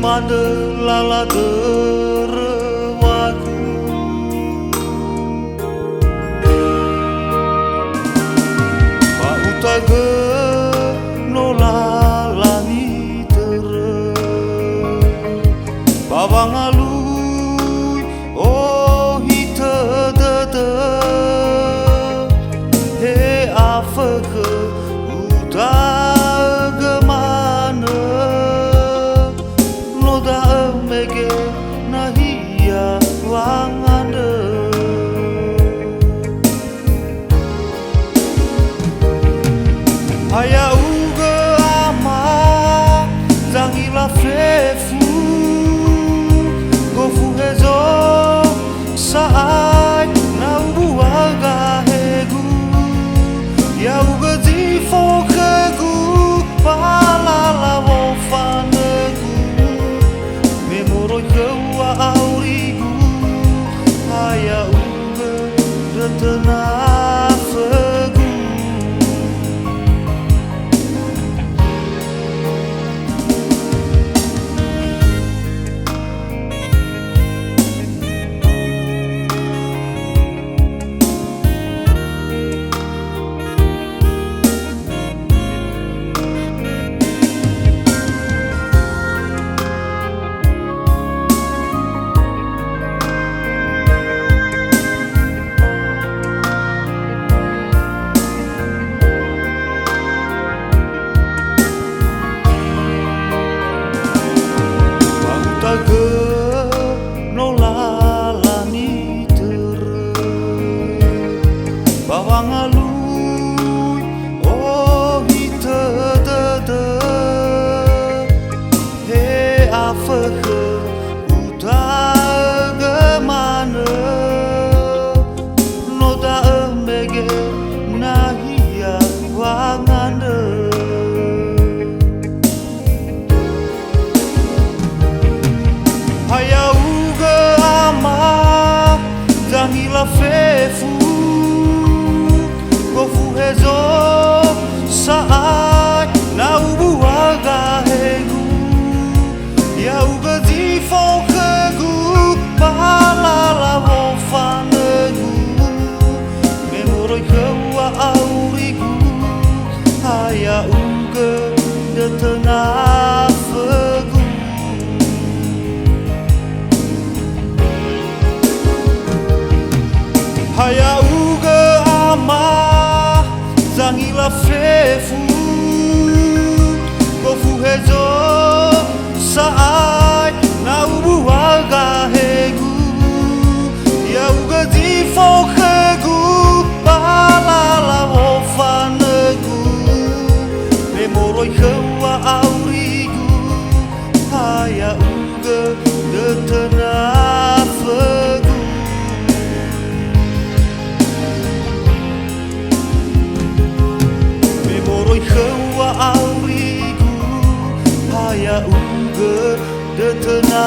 Manda lala terwaku Pak utaga nolalani tere Bawang alui oh hita dada He afake utaga mana Noda emege nahia wanganda Haya uga ama zangila fefu Gofu hezo saai na ubuaga hegu Ya uga zifo kegu palala wofanegu Memoroi keua aurigu Haya uga detena fegu Taga nolalani tere Bawang alui oh hita dada He afake utaga mana Noda emege nahia wanganda Haya uga ama zangila fefu Gofu hezo saai na ubuaga hegu Ya uga zifo kegu palala wofanegu Memoroi keua aurigu Haya uga detena fegu Haya uga ama zangila fefu Gofu hezo saai na ubuaga hegu Ya uga zifo kegu palala wofanegu Memoroi keua aurigu Haya uga detena fegu Memoroi keua aurigu Haya uga detena